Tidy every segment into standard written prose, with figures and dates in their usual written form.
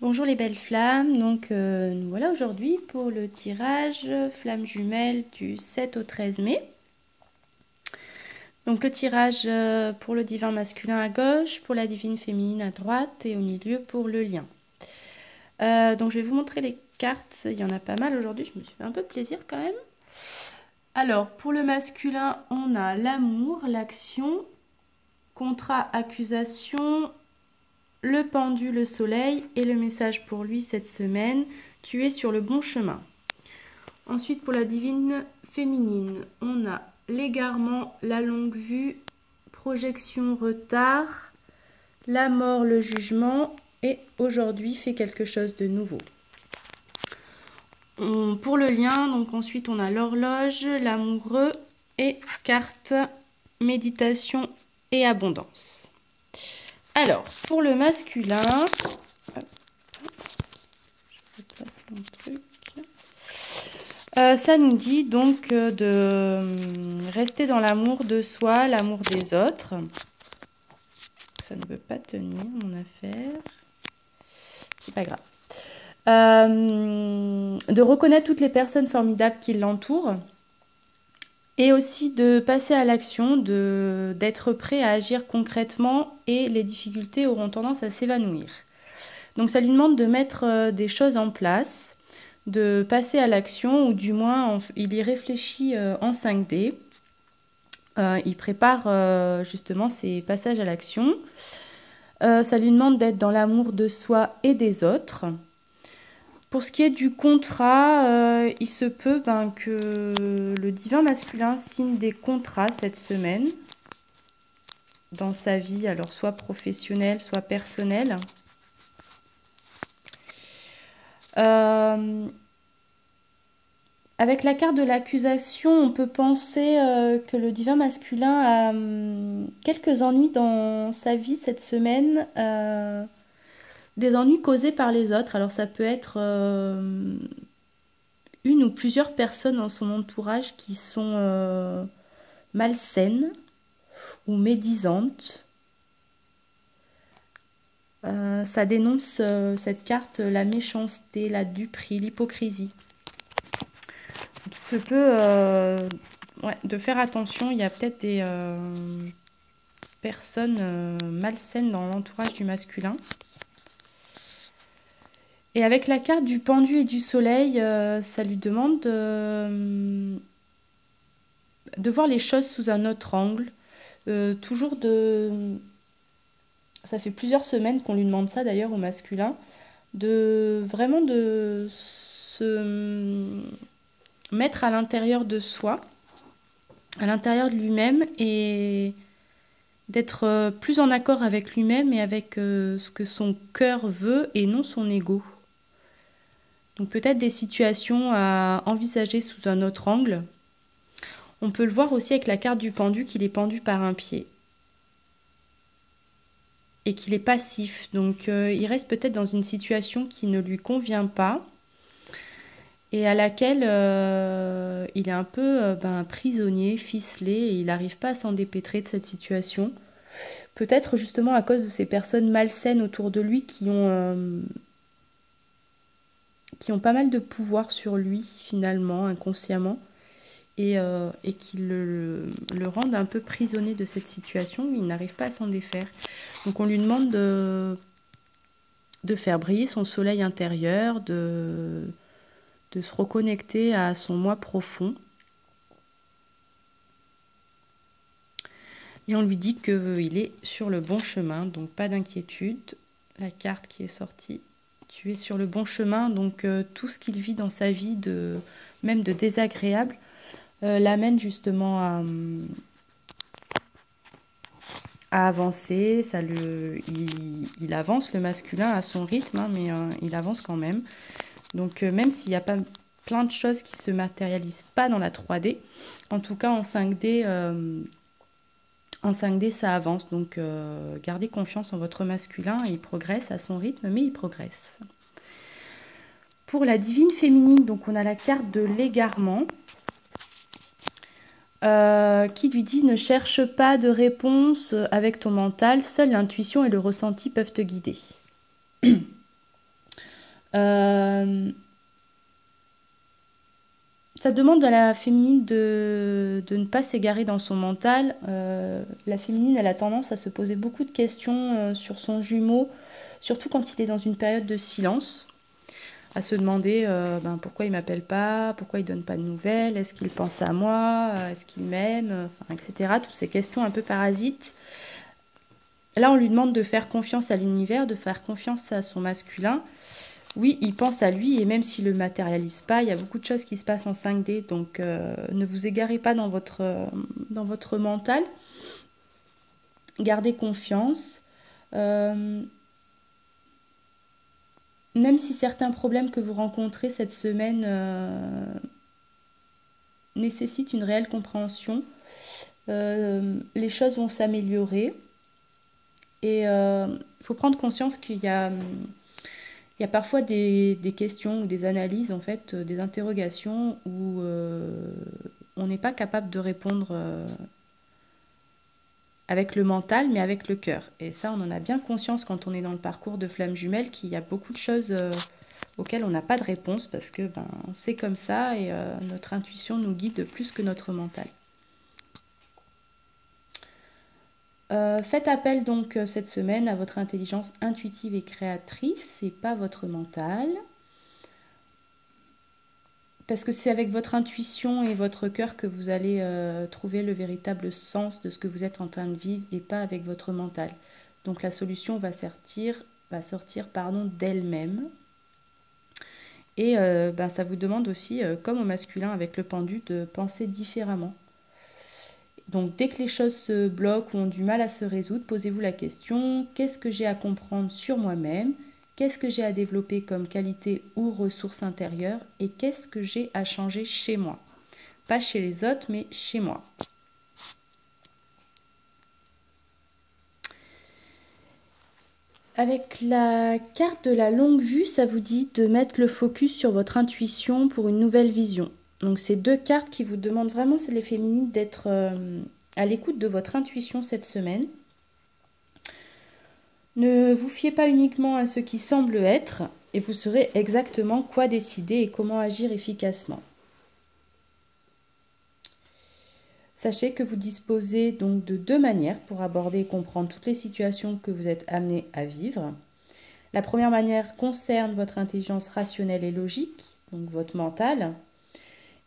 Bonjour les belles flammes, donc nous voilà aujourd'hui pour le tirage flamme jumelle du 7 au 13 mai. Donc le tirage pour le divin masculin à gauche, pour la divine féminine à droite et au milieu pour le lien. Donc je vais vous montrer les cartes, il y en a pas mal aujourd'hui, je me suis fait un peu plaisir quand même. Alors pour le masculin, on a l'amour, l'action, contrat, accusation, le pendu, le soleil et le message pour lui cette semaine, tu es sur le bon chemin. Ensuite pour la divine féminine, on a l'égarement, la longue vue, projection, retard, la mort, le jugement et aujourd'hui fait quelque chose de nouveau. Pour le lien, donc ensuite on a l'horloge, l'amoureux et carte méditation et abondance. Alors, pour le masculin, je replace mon truc. Ça nous dit donc de rester dans l'amour de soi, l'amour des autres. Ça ne veut pas tenir mon affaire. C'est pas grave. De reconnaître toutes les personnes formidables qui l'entourent. Et aussi de passer à l'action, d'être prêt à agir concrètement et les difficultés auront tendance à s'évanouir. Donc ça lui demande de mettre des choses en place, de passer à l'action ou du moins il y réfléchit en 5D. Il prépare justement ses passages à l'action. Ça lui demande d'être dans l'amour de soi et des autres. Pour ce qui est du contrat, il se peut que le divin masculin signe des contrats cette semaine dans sa vie, alors soit professionnelle, soit personnelle. Avec la carte de l'accusation, on peut penser que le divin masculin a quelques ennuis dans sa vie cette semaine. Des ennuis causés par les autres. Alors ça peut être une ou plusieurs personnes dans son entourage qui sont malsaines ou médisantes. Ça dénonce cette carte la méchanceté, la duperie, l'hypocrisie. Donc, il se peut de faire attention. Il y a peut-être des personnes malsaines dans l'entourage du masculin. Et avec la carte du pendu et du soleil, ça lui demande de voir les choses sous un autre angle. Toujours de... Ça fait plusieurs semaines qu'on lui demande ça d'ailleurs au masculin. Vraiment de se mettre à l'intérieur de soi, à l'intérieur de lui-même et d'être plus en accord avec lui-même et avec ce que son cœur veut et non son ego. Donc peut-être des situations à envisager sous un autre angle. On peut le voir aussi avec la carte du pendu qu'il est pendu par un pied. Et qu'il est passif. Donc il reste peut-être dans une situation qui ne lui convient pas. Et à laquelle il est un peu prisonnier, ficelé. Et il n'arrive pas à s'en dépêtrer de cette situation. Peut-être justement à cause de ces personnes malsaines autour de lui qui ont pas mal de pouvoir sur lui, finalement, inconsciemment, et qui le rendent un peu prisonnier de cette situation. Il n'arrive pas à s'en défaire. Donc on lui demande de faire briller son soleil intérieur, de se reconnecter à son moi profond. Et on lui dit qu'il est sur le bon chemin, donc pas d'inquiétude. La carte qui est sortie, tu es sur le bon chemin, donc tout ce qu'il vit dans sa vie, même de désagréable, l'amène justement à avancer. Il avance, le masculin, à son rythme, hein, mais il avance quand même. Donc même s'il n'y a pas plein de choses qui ne se matérialisent pas dans la 3D, en tout cas en 5D, ça avance. Donc gardez confiance en votre masculin, il progresse à son rythme, mais il progresse. Pour la divine féminine, donc on a la carte de l'égarement. Qui lui dit « Ne cherche pas de réponse avec ton mental, seule l'intuition et le ressenti peuvent te guider. » Euh, Ça demande à la féminine de ne pas s'égarer dans son mental. La féminine, elle a tendance à se poser beaucoup de questions sur son jumeau, surtout quand il est dans une période de silence, à se demander pourquoi il m'appelle pas, pourquoi il donne pas de nouvelles, est-ce qu'il pense à moi, est-ce qu'il m'aime, enfin, etc. Toutes ces questions un peu parasites. Là, on lui demande de faire confiance à l'univers, de faire confiance à son masculin. Oui, il pense à lui et même s'il ne le matérialise pas, il y a beaucoup de choses qui se passent en 5D, donc ne vous égarez pas dans votre mental. Gardez confiance. Euh, Même si certains problèmes que vous rencontrez cette semaine nécessitent une réelle compréhension, les choses vont s'améliorer. Et il faut prendre conscience il y a parfois des questions ou des analyses, en fait, des interrogations où on n'est pas capable de répondre avec le mental, mais avec le cœur. Et ça, on en a bien conscience quand on est dans le parcours de flamme jumelle, qu'il y a beaucoup de choses auxquelles on n'a pas de réponse parce que c'est comme ça et notre intuition nous guide plus que notre mental. Faites appel donc cette semaine à votre intelligence intuitive et créatrice et pas votre mental. Parce que c'est avec votre intuition et votre cœur que vous allez trouver le véritable sens de ce que vous êtes en train de vivre et pas avec votre mental. Donc la solution va sortir d'elle-même. Et ça vous demande aussi, comme au masculin avec le pendu, de penser différemment. Donc dès que les choses se bloquent ou ont du mal à se résoudre, posez-vous la question, qu'est-ce que j'ai à comprendre sur moi-même? Qu'est-ce que j'ai à développer comme qualité ou ressources intérieures? Et qu'est-ce que j'ai à changer chez moi? Pas chez les autres, mais chez moi. Avec la carte de la longue vue, ça vous dit de mettre le focus sur votre intuition pour une nouvelle vision. Donc c'est deux cartes qui vous demandent vraiment, c'est les féminines, d'être à l'écoute de votre intuition cette semaine. Ne vous fiez pas uniquement à ce qui semble être et vous saurez exactement quoi décider et comment agir efficacement. Sachez que vous disposez donc de deux manières pour aborder et comprendre toutes les situations que vous êtes amené à vivre. La première manière concerne votre intelligence rationnelle et logique, donc votre mental,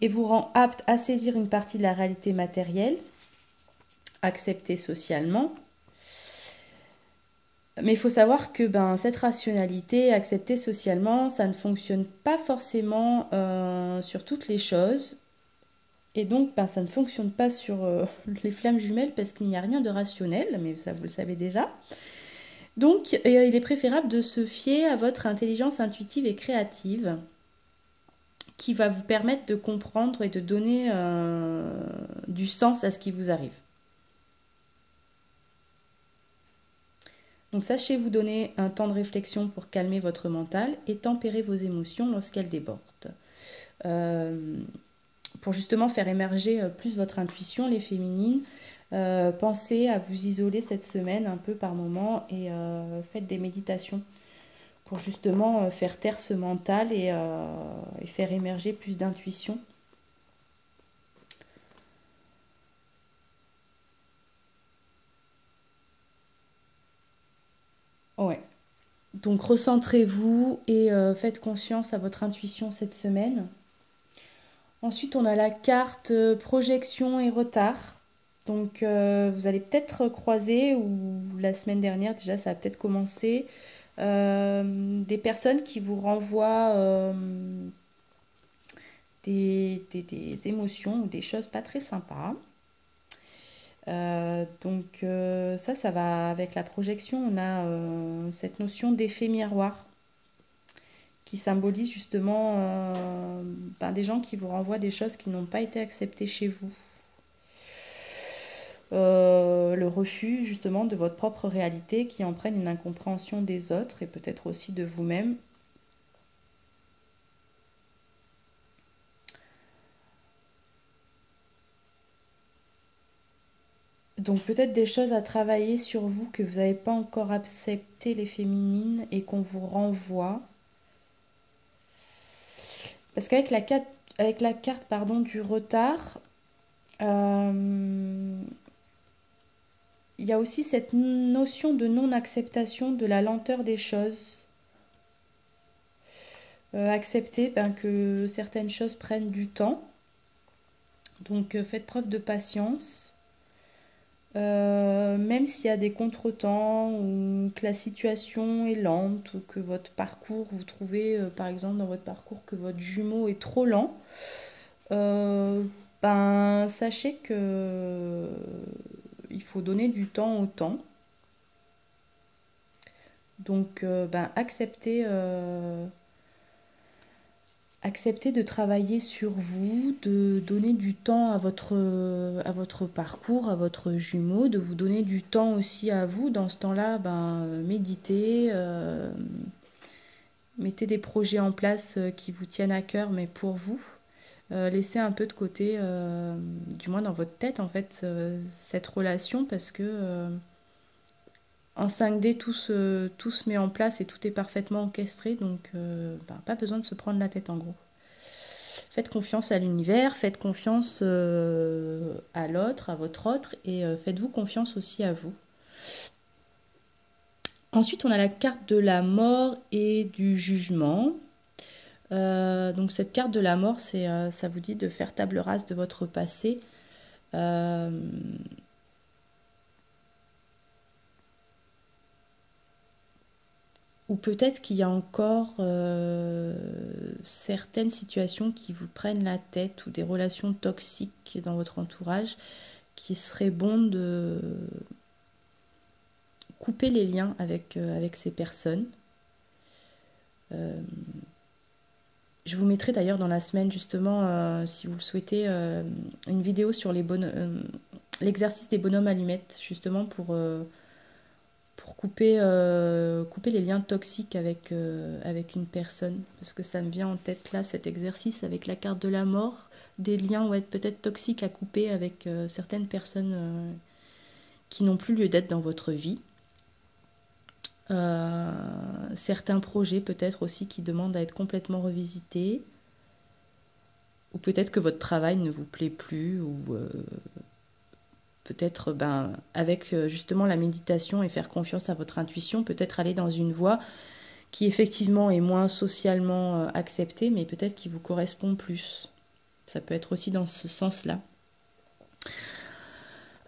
et vous rend apte à saisir une partie de la réalité matérielle, acceptée socialement. Mais il faut savoir que cette rationalité acceptée socialement, ça ne fonctionne pas forcément sur toutes les choses. Et donc, ça ne fonctionne pas sur les flammes jumelles parce qu'il n'y a rien de rationnel, mais ça, vous le savez déjà. Donc, il est préférable de se fier à votre intelligence intuitive et créative qui va vous permettre de comprendre et de donner du sens à ce qui vous arrive. Donc, sachez vous donner un temps de réflexion pour calmer votre mental et tempérer vos émotions lorsqu'elles débordent. Pour justement faire émerger plus votre intuition, les féminines, pensez à vous isoler cette semaine un peu par moment et faites des méditations pour justement faire taire ce mental et faire émerger plus d'intuition. Ouais. Donc recentrez-vous et faites confiance à votre intuition cette semaine. Ensuite, on a la carte projection et retard. Donc, vous allez peut-être croiser, ou la semaine dernière déjà, ça a peut-être commencé, des personnes qui vous renvoient des émotions ou des choses pas très sympas. Ça va avec la projection. On a cette notion d'effet miroir qui symbolise justement des gens qui vous renvoient des choses qui n'ont pas été acceptées chez vous. Le refus justement de votre propre réalité qui entraîne une incompréhension des autres et peut-être aussi de vous-même. Donc peut-être des choses à travailler sur vous que vous n'avez pas encore accepté les féminines et qu'on vous renvoie. Parce qu'avec avec la carte pardon, du retard, il y a aussi cette notion de non-acceptation de la lenteur des choses. Accepter que certaines choses prennent du temps. Donc faites preuve de patience. Même s'il y a des contretemps ou que la situation est lente ou que votre parcours, vous trouvez par exemple dans votre parcours que votre jumeau est trop lent, sachez que il faut donner du temps au temps. Donc acceptez de travailler sur vous, de donner du temps à votre parcours, à votre jumeau, de vous donner du temps aussi à vous. Dans ce temps-là, méditez, mettez des projets en place qui vous tiennent à cœur, mais pour vous. Laissez un peu de côté, du moins dans votre tête, en fait, cette relation, parce que en 5D, tout se met en place et tout est parfaitement orchestré, donc pas besoin de se prendre la tête en gros. Faites confiance à l'univers, faites confiance à l'autre, à votre autre, et faites-vous confiance aussi à vous. Ensuite, on a la carte de la mort et du jugement. Donc cette carte de la mort, ça vous dit de faire table rase de votre passé. Ou peut-être qu'il y a encore certaines situations qui vous prennent la tête ou des relations toxiques dans votre entourage qui serait bon de couper les liens avec ces personnes. Je vous mettrai d'ailleurs dans la semaine justement, si vous le souhaitez, une vidéo sur l'exercice des bonhommes allumettes, justement pour couper les liens toxiques avec une personne. Parce que ça me vient en tête là, cet exercice avec la carte de la mort, des liens peut-être toxiques à couper avec certaines personnes qui n'ont plus lieu d'être dans votre vie. Certains projets peut-être aussi qui demandent à être complètement revisités, ou peut-être que votre travail ne vous plaît plus, ou peut-être avec justement la méditation et faire confiance à votre intuition, peut-être aller dans une voie qui effectivement est moins socialement acceptée, mais peut-être qui vous correspond plus. Ça peut être aussi dans ce sens-là.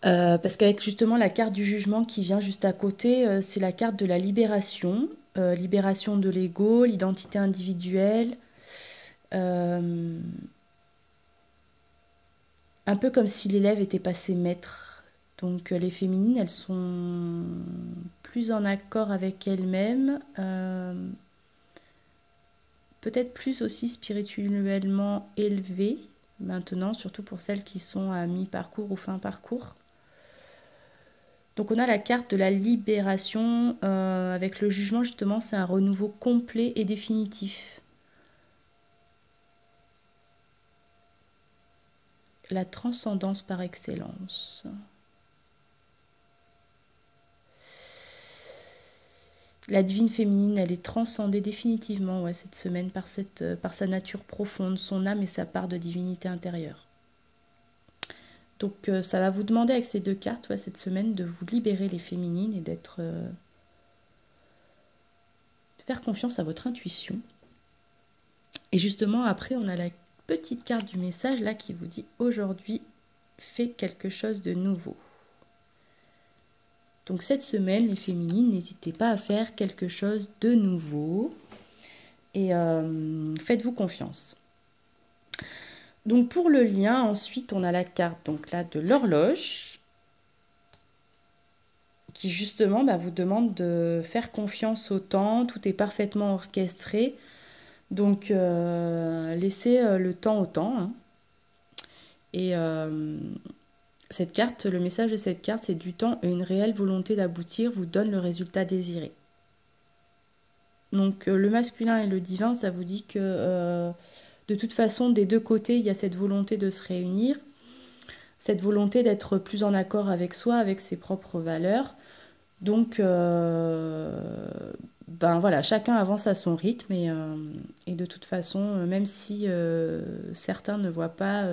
Parce qu'avec justement la carte du jugement qui vient juste à côté, c'est la carte de la libération, libération de l'ego, l'identité individuelle, un peu comme si l'élève était passé maître. Donc les féminines, elles sont plus en accord avec elles-mêmes, peut-être plus aussi spirituellement élevées maintenant, surtout pour celles qui sont à mi-parcours ou fin parcours. Donc on a la carte de la libération, avec le jugement justement, c'est un renouveau complet et définitif. La transcendance par excellence. La divine féminine, elle est transcendée définitivement cette semaine par sa nature profonde, son âme et sa part de divinité intérieure. Donc ça va vous demander avec ces deux cartes cette semaine de vous libérer les féminines et de faire confiance à votre intuition. Et justement après on a la petite carte du message là qui vous dit aujourd'hui fais quelque chose de nouveau. Donc cette semaine les féminines, n'hésitez pas à faire quelque chose de nouveau et faites-vous confiance. Donc pour le lien, ensuite on a la carte donc là de l'horloge qui justement vous demande de faire confiance au temps, tout est parfaitement orchestré, donc laissez le temps au temps. Hein. Et cette carte, le message de cette carte, c'est du temps et une réelle volonté d'aboutir vous donne le résultat désiré. Donc le masculin et le divin, ça vous dit que de toute façon, des deux côtés, il y a cette volonté de se réunir, cette volonté d'être plus en accord avec soi, avec ses propres valeurs. Donc, ben voilà, chacun avance à son rythme et de toute façon, même si certains ne voient pas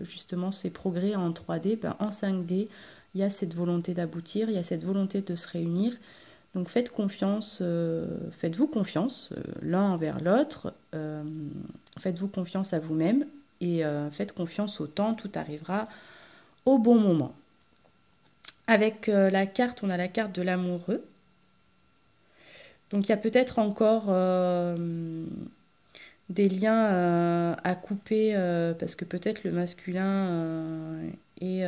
justement ces progrès en 3D, ben en 5D, il y a cette volonté d'aboutir, il y a cette volonté de se réunir. Donc faites confiance, faites-vous confiance l'un envers l'autre, faites-vous confiance à vous-même et faites confiance au temps, tout arrivera au bon moment. Avec la carte, on a la carte de l'amoureux. Donc il y a peut-être encore des liens à couper parce que peut-être le masculin est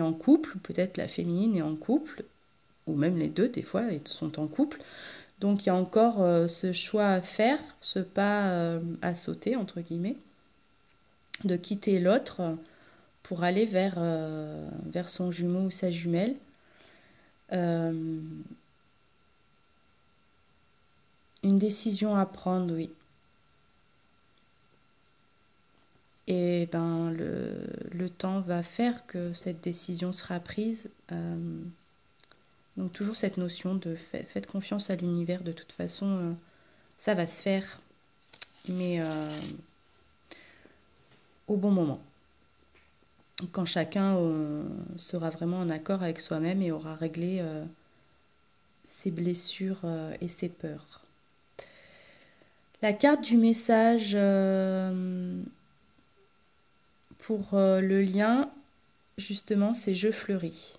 en couple, peut-être la féminine est en couple, ou même les deux des fois sont en couple. Donc il y a encore ce choix à faire, ce pas à sauter, entre guillemets, de quitter l'autre pour aller vers son jumeau ou sa jumelle. Une décision à prendre, oui. Et ben le temps va faire que cette décision sera prise. Donc toujours cette notion de faites confiance à l'univers, de toute façon, ça va se faire, mais au bon moment. Quand chacun sera vraiment en accord avec soi-même et aura réglé ses blessures et ses peurs. La carte du message pour le lien, justement, c'est je fleuris.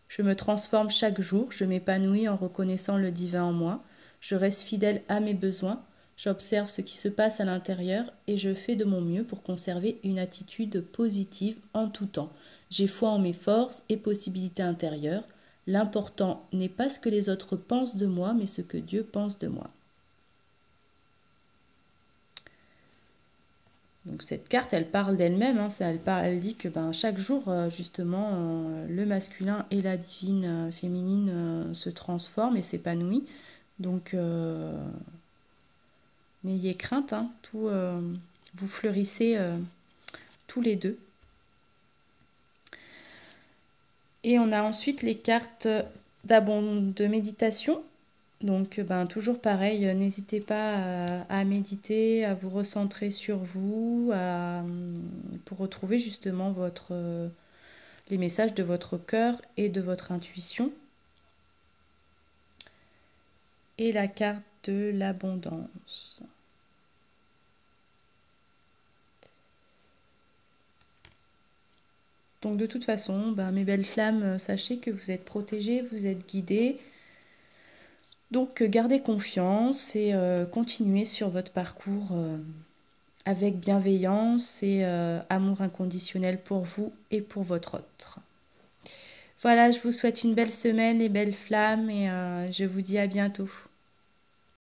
Je me transforme chaque jour, je m'épanouis en reconnaissant le divin en moi, je reste fidèle à mes besoins, j'observe ce qui se passe à l'intérieur et je fais de mon mieux pour conserver une attitude positive en tout temps. J'ai foi en mes forces et possibilités intérieures. L'important n'est pas ce que les autres pensent de moi, mais ce que Dieu pense de moi. Donc cette carte, elle parle d'elle-même, hein, elle dit que chaque jour, justement, le masculin et la divine féminine se transforment et s'épanouissent. Donc, n'ayez crainte, hein, vous fleurissez tous les deux. Et on a ensuite les cartes de méditation. Donc, toujours pareil, n'hésitez pas à méditer, à vous recentrer sur vous, pour retrouver justement les messages de votre cœur et de votre intuition. Et la carte de l'abondance. Donc, de toute façon, mes belles flammes, sachez que vous êtes protégées, vous êtes guidées. Donc gardez confiance et continuez sur votre parcours avec bienveillance et amour inconditionnel pour vous et pour votre autre. Voilà, je vous souhaite une belle semaine, les belles flammes et je vous dis à bientôt.